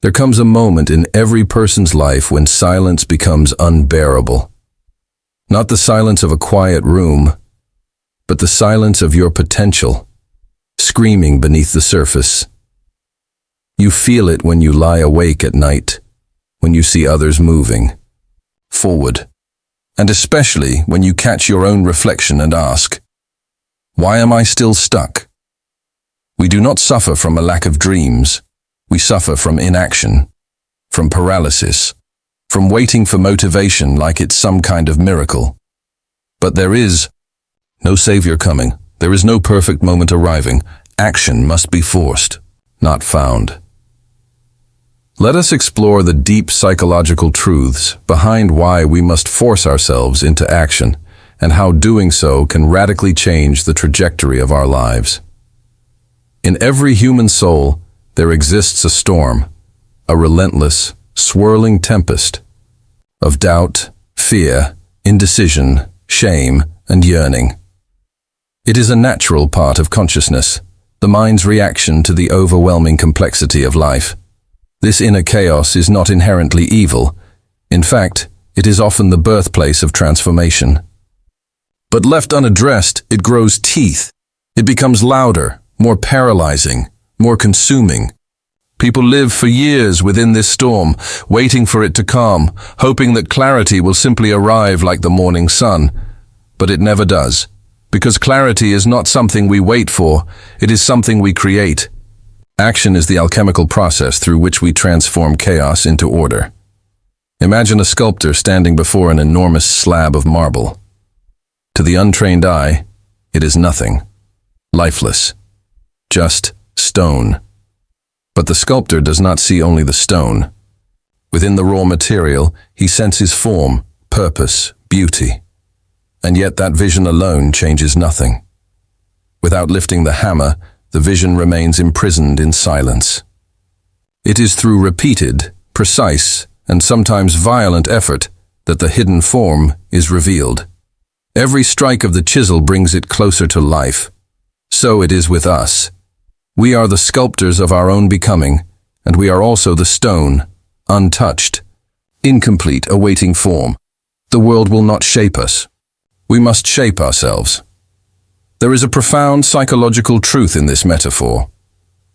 There comes a moment in every person's life when silence becomes unbearable. Not the silence of a quiet room, but the silence of your potential, screaming beneath the surface. You feel it when you lie awake at night, when you see others moving forward, and especially when you catch your own reflection and ask, why am I still stuck? We do not suffer from a lack of dreams. We suffer from inaction, from paralysis, from waiting for motivation like it's some kind of miracle. But there is no savior coming. There is no perfect moment arriving. Action must be forced, not found. Let us explore the deep psychological truths behind why we must force ourselves into action and how doing so can radically change the trajectory of our lives. In every human soul, there exists a storm, a relentless, swirling tempest of doubt, fear, indecision, shame, and yearning. It is a natural part of consciousness, the mind's reaction to the overwhelming complexity of life. This inner chaos is not inherently evil. In fact, it is often the birthplace of transformation. But left unaddressed, it grows teeth. It becomes louder, more paralyzing, more consuming. People live for years within this storm, waiting for it to calm, hoping that clarity will simply arrive like the morning sun. But it never does, because clarity is not something we wait for, it is something we create. Action is the alchemical process through which we transform chaos into order. Imagine a sculptor standing before an enormous slab of marble. To the untrained eye, it is nothing, lifeless, just stone. But the sculptor does not see only the stone. Within the raw material, he senses form, purpose, beauty. And yet that vision alone changes nothing. Without lifting the hammer, the vision remains imprisoned in silence. It is through repeated, precise, and sometimes violent effort that the hidden form is revealed. Every strike of the chisel brings it closer to life. So it is with us. We are the sculptors of our own becoming, and we are also the stone, untouched, incomplete, awaiting form. The world will not shape us. We must shape ourselves. There is a profound psychological truth in this metaphor.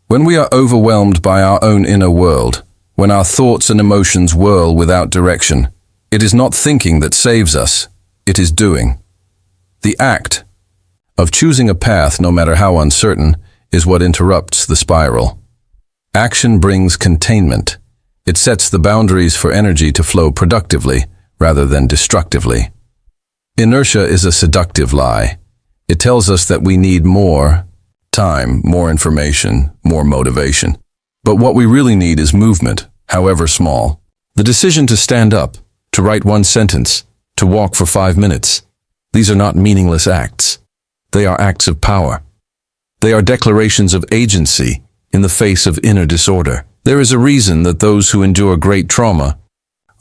When we are overwhelmed by our own inner world, when our thoughts and emotions whirl without direction, it is not thinking that saves us, it is doing. The act of choosing a path, no matter how uncertain, is what interrupts the spiral. Action brings containment. It sets the boundaries for energy to flow productively rather than destructively. Inertia is a seductive lie. It tells us that we need more time, more information, more motivation. But what we really need is movement, however small. The decision to stand up, to write one sentence, to walk for 5 minutes. These are not meaningless acts. They are acts of power. They are declarations of agency in the face of inner disorder. There is a reason that those who endure great trauma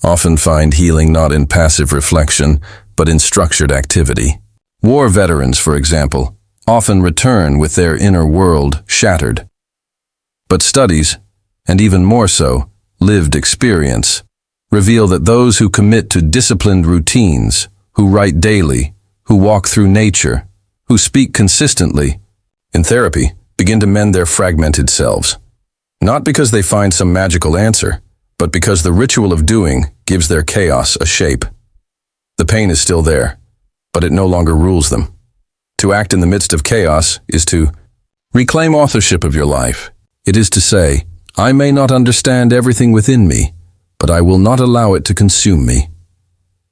often find healing not in passive reflection, but in structured activity. War veterans, for example, often return with their inner world shattered. But studies, and even more so, lived experience, reveal that those who commit to disciplined routines, who write daily, who walk through nature, who speak consistently, in therapy, begin to mend their fragmented selves. Not because they find some magical answer, but because the ritual of doing gives their chaos a shape. The pain is still there, but it no longer rules them. To act in the midst of chaos is to reclaim authorship of your life. It is to say, I may not understand everything within me, but I will not allow it to consume me.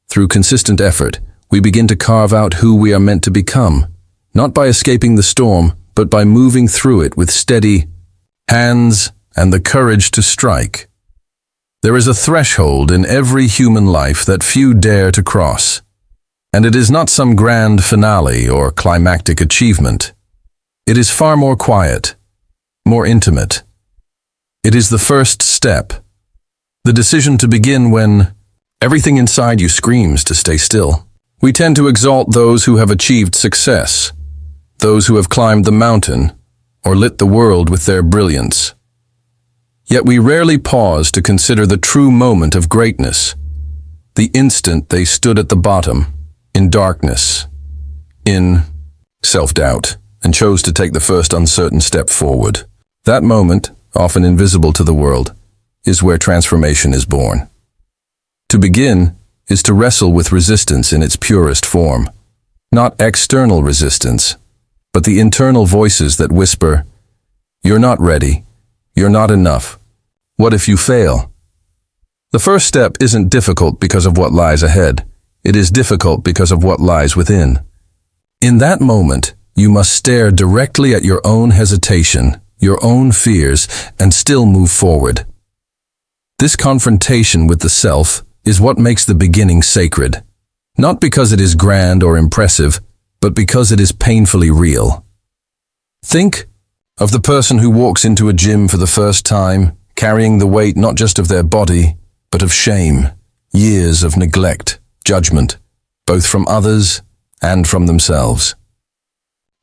Through consistent effort, we begin to carve out who we are meant to become, not by escaping the storm, but by moving through it with steady hands and the courage to strike. There is a threshold in every human life that few dare to cross, and it is not some grand finale or climactic achievement. It is far more quiet, more intimate. It is the first step, the decision to begin when everything inside you screams to stay still. We tend to exalt those who have achieved success, those who have climbed the mountain or lit the world with their brilliance. Yet we rarely pause to consider the true moment of greatness, the instant they stood at the bottom, in darkness, in self-doubt, and chose to take the first uncertain step forward. That moment, often invisible to the world, is where transformation is born. To begin is to wrestle with resistance in its purest form. Not external resistance, but the internal voices that whisper, "You're not ready. You're not enough. What if you fail?" The first step isn't difficult because of what lies ahead. It is difficult because of what lies within. In that moment, you must stare directly at your own hesitation, your own fears, and still move forward. This confrontation with the self is what makes the beginning sacred, not because it is grand or impressive, but because it is painfully real. Think of the person who walks into a gym for the first time, carrying the weight not just of their body, but of shame, years of neglect, judgment, both from others and from themselves.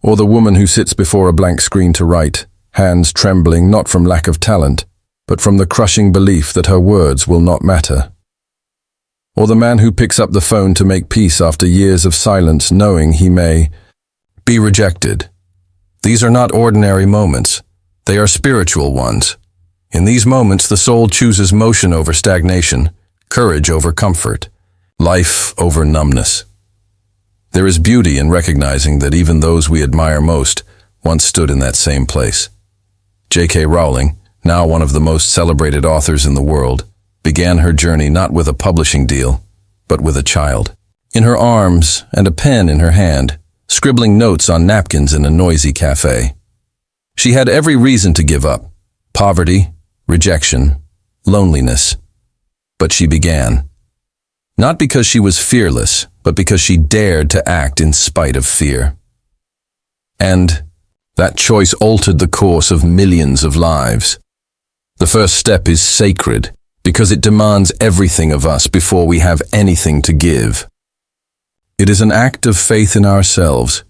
Or the woman who sits before a blank screen to write, hands trembling not from lack of talent, but from the crushing belief that her words will not matter. Or the man who picks up the phone to make peace after years of silence, knowing he may be rejected. These are not ordinary moments. They are spiritual ones. In these moments, the soul chooses motion over stagnation, courage over comfort, life over numbness. There is beauty in recognizing that even those we admire most once stood in that same place. J.K. Rowling, now one of the most celebrated authors in the world, began her journey not with a publishing deal, but with a child in her arms and a pen in her hand, scribbling notes on napkins in a noisy cafe. She had every reason to give up: poverty, rejection, loneliness. But she began. Not because she was fearless, but because she dared to act in spite of fear. And that choice altered the course of millions of lives. The first step is sacred because it demands everything of us before we have anything to give. It is an act of faith in ourselves,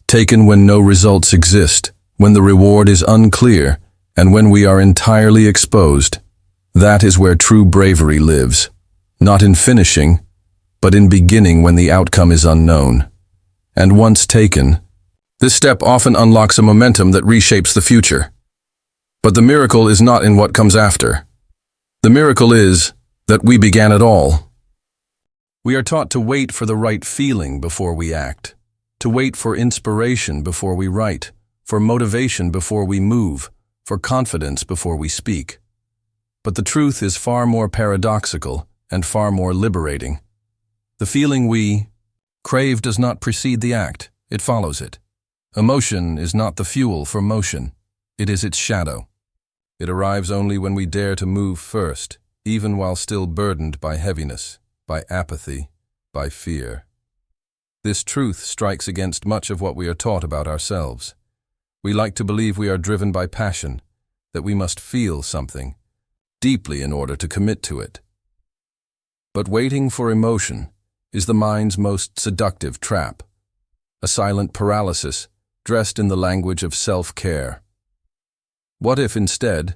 taken when no results exist, when the reward is unclear, and when we are entirely exposed. That is where true bravery lives, not in finishing, but in beginning when the outcome is unknown. And once taken, this step often unlocks a momentum that reshapes the future. But the miracle is not in what comes after. The miracle is that we began it all. We are taught to wait for the right feeling before we act, to wait for inspiration before we write, for motivation before we move, for confidence before we speak. But the truth is far more paradoxical and far more liberating. The feeling we crave does not precede the act, it follows it. Emotion is not the fuel for motion, it is its shadow. It arrives only when we dare to move first, even while still burdened by heaviness, by apathy, by fear. This truth strikes against much of what we are taught about ourselves. We like to believe we are driven by passion, that we must feel something deeply in order to commit to it. But waiting for emotion is the mind's most seductive trap, a silent paralysis dressed in the language of self-care. What if instead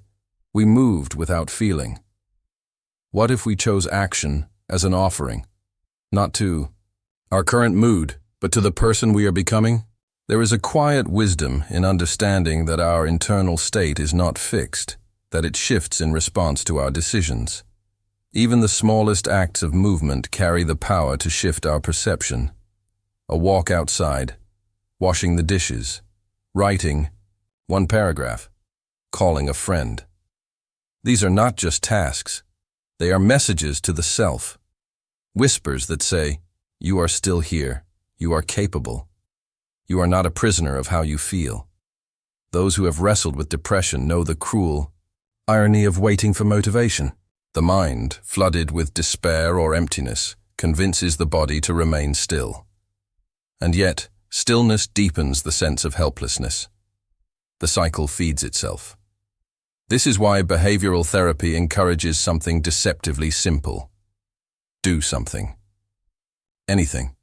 we moved without feeling? What if we chose action as an offering, not to our current mood, but to the person we are becoming? There is a quiet wisdom in understanding that our internal state is not fixed, that it shifts in response to our decisions. Even the smallest acts of movement carry the power to shift our perception. A walk outside, washing the dishes, writing one paragraph, calling a friend. These are not just tasks. They are messages to the self, whispers that say, "You are still here. You are capable. You are not a prisoner of how you feel." Those who have wrestled with depression know the cruel irony of waiting for motivation. The mind, flooded with despair or emptiness, convinces the body to remain still. And yet, stillness deepens the sense of helplessness. The cycle feeds itself. This is why behavioral therapy encourages something deceptively simple. Do something. Anything.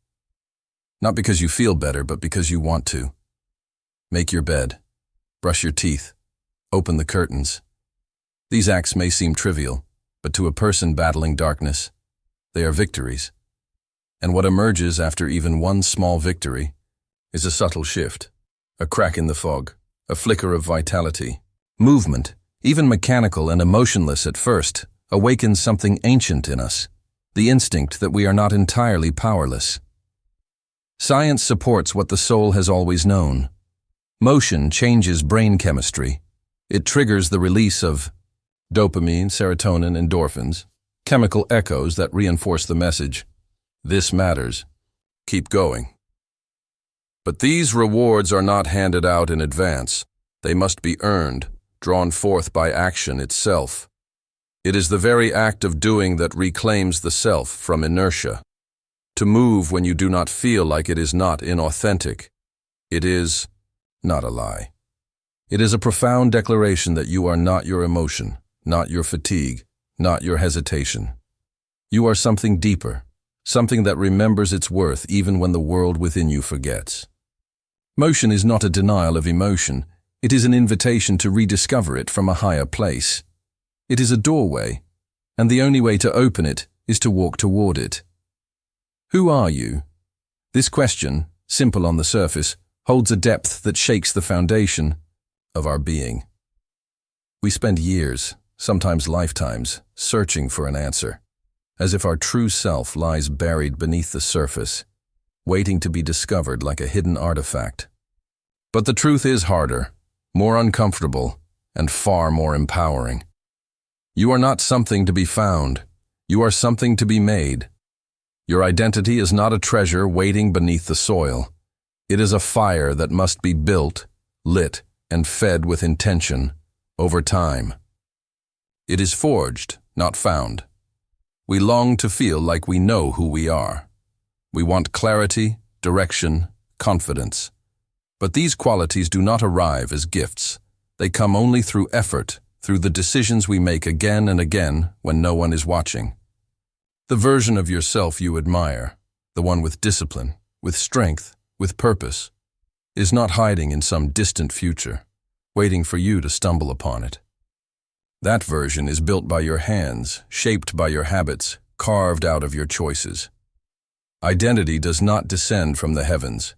Not because you feel better, but because you want to. Make your bed. Brush your teeth. Open the curtains. These acts may seem trivial, but to a person battling darkness, they are victories. And what emerges after even one small victory is a subtle shift, a crack in the fog, a flicker of vitality. Movement, even mechanical and emotionless at first, awakens something ancient in us, the instinct that we are not entirely powerless. Science supports what the soul has always known. Motion changes brain chemistry. It triggers the release of dopamine, serotonin, endorphins, chemical echoes that reinforce the message, "This matters. Keep going." But these rewards are not handed out in advance. They must be earned, drawn forth by action itself. It is the very act of doing that reclaims the self from inertia. To move when you do not feel like it is not inauthentic. It is not a lie. It is a profound declaration that you are not your emotion, not your fatigue, not your hesitation. You are something deeper, something that remembers its worth even when the world within you forgets. Motion is not a denial of emotion. It is an invitation to rediscover it from a higher place. It is a doorway, and the only way to open it is to walk toward it. Who are you? This question, simple on the surface, holds a depth that shakes the foundation of our being. We spend years, sometimes lifetimes, searching for an answer, as if our true self lies buried beneath the surface, waiting to be discovered like a hidden artifact. But the truth is harder, more uncomfortable, and far more empowering. You are not something to be found. You are something to be made. Your identity is not a treasure waiting beneath the soil. It is a fire that must be built, lit, and fed with intention over time. It is forged, not found. We long to feel like we know who we are. We want clarity, direction, confidence. But these qualities do not arrive as gifts. They come only through effort, through the decisions we make again and again when no one is watching. The version of yourself you admire, the one with discipline, with strength, with purpose, is not hiding in some distant future, waiting for you to stumble upon it. That version is built by your hands, shaped by your habits, carved out of your choices. Identity does not descend from the heavens.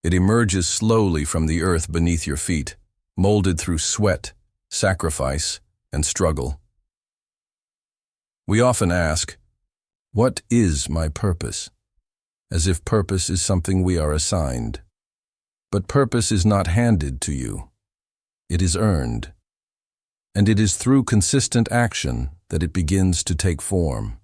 It emerges slowly from the earth beneath your feet, molded through sweat, sacrifice, and struggle. We often ask, "What is my purpose?" as if purpose is something we are assigned. But purpose is not handed to you. It is earned. And it is through consistent action that it begins to take form.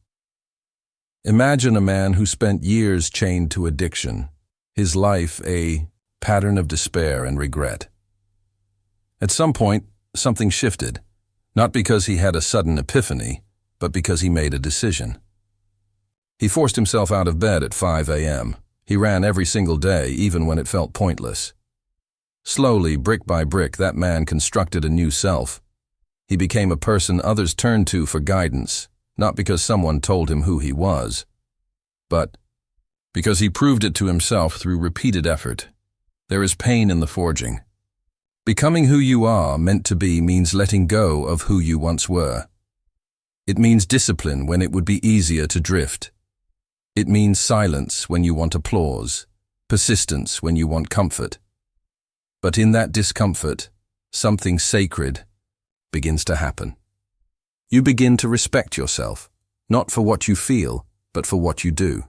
Imagine a man who spent years chained to addiction, his life a pattern of despair and regret. At some point, something shifted, not because he had a sudden epiphany, but because he made a decision. He forced himself out of bed at 5 a.m. He ran every single day, even when it felt pointless. Slowly, brick by brick, that man constructed a new self. He became a person others turned to for guidance, not because someone told him who he was, but because he proved it to himself through repeated effort. There is pain in the forging. Becoming who you are meant to be means letting go of who you once were. It means discipline when it would be easier to drift. It means silence when you want applause, persistence when you want comfort. But in that discomfort, something sacred begins to happen. You begin to respect yourself, not for what you feel, but for what you do.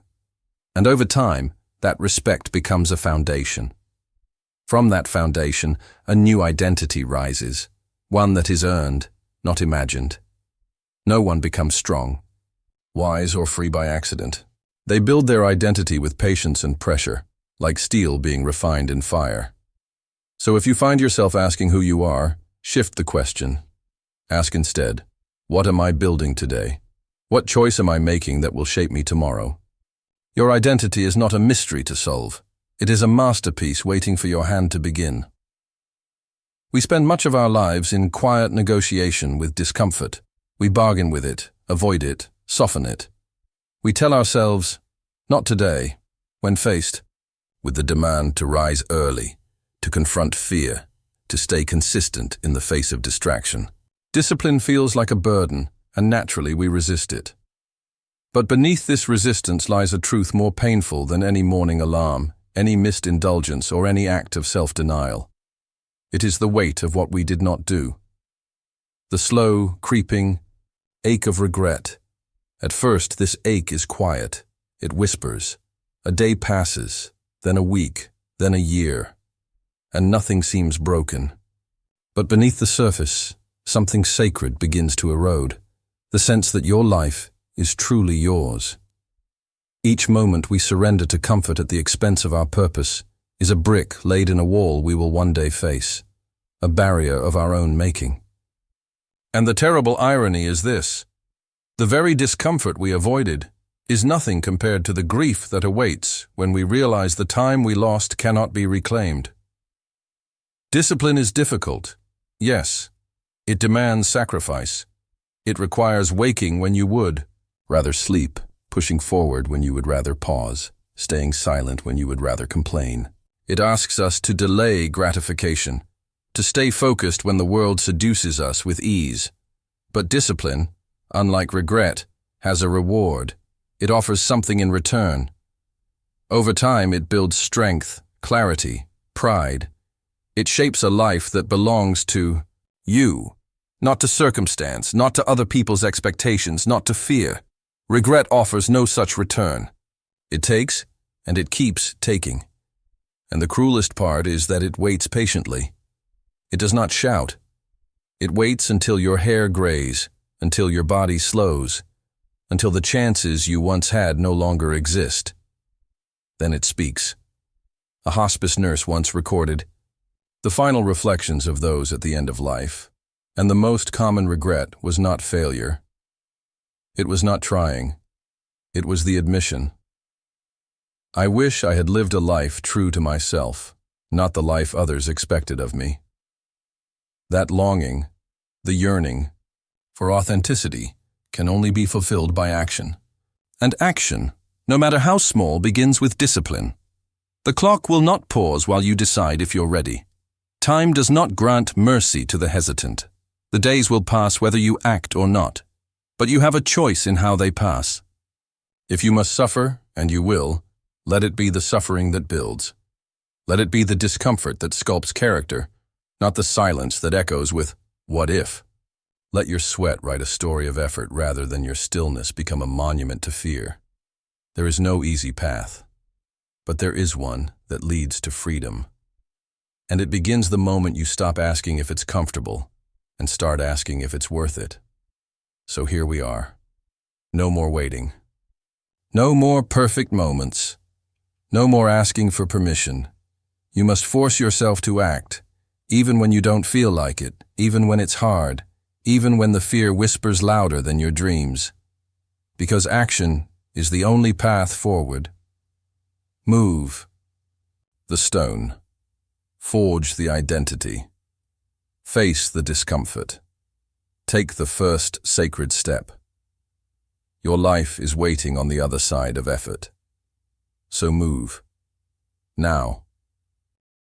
And over time, that respect becomes a foundation. From that foundation, a new identity rises, one that is earned, not imagined. No one becomes strong, wise, or free by accident. They build their identity with patience and pressure, like steel being refined in fire. So if you find yourself asking who you are, shift the question. Ask instead, what am I building today? What choice am I making that will shape me tomorrow? Your identity is not a mystery to solve. It is a masterpiece waiting for your hand to begin. We spend much of our lives in quiet negotiation with discomfort. We bargain with it, avoid it, soften it. We tell ourselves, not today, when faced with the demand to rise early, to confront fear, to stay consistent in the face of distraction. Discipline feels like a burden, and naturally we resist it. But beneath this resistance lies a truth more painful than any morning alarm, any missed indulgence, or any act of self-denial. It is the weight of what we did not do. The slow, creeping ache of regret. At first, this ache is quiet. It whispers. A day passes, then a week, then a year, and nothing seems broken. But beneath the surface, something sacred begins to erode, the sense that your life is truly yours. Each moment we surrender to comfort at the expense of our purpose is a brick laid in a wall we will one day face, a barrier of our own making. And the terrible irony is this: the very discomfort we avoided is nothing compared to the grief that awaits when we realize the time we lost cannot be reclaimed. Discipline is difficult, yes. It demands sacrifice. It requires waking when you would rather sleep, pushing forward when you would rather pause, staying silent when you would rather complain. It asks us to delay gratification, to stay focused when the world seduces us with ease. But discipline, unlike regret, has a reward. It offers something in return. Over time, it builds strength, clarity, pride. It shapes a life that belongs to you, not to circumstance, not to other people's expectations, not to fear. Regret offers no such return. It takes, and it keeps taking. And the cruelest part is that it waits patiently. It does not shout. It waits until your hair grays, until your body slows, until the chances you once had no longer exist. Then it speaks. A hospice nurse once recorded the final reflections of those at the end of life, and the most common regret was not failure. It was not trying. It was the admission. I wish I had lived a life true to myself, not the life others expected of me. That longing, the yearning, for authenticity can only be fulfilled by action. And action, no matter how small, begins with discipline. The clock will not pause while you decide if you're ready. Time does not grant mercy to the hesitant. The days will pass whether you act or not, but you have a choice in how they pass. If you must suffer, and you will, let it be the suffering that builds. Let it be the discomfort that sculpts character, not the silence that echoes with, "What if?" Let your sweat write a story of effort rather than your stillness become a monument to fear. There is no easy path, but there is one that leads to freedom. And it begins the moment you stop asking if it's comfortable and start asking if it's worth it. So here we are. No more waiting. No more perfect moments. No more asking for permission. You must force yourself to act, even when you don't feel like it, even when it's hard, even when the fear whispers louder than your dreams. Because action is the only path forward. Move the stone. Forge the identity. Face the discomfort. Take the first sacred step. Your life is waiting on the other side of effort. So move. Now.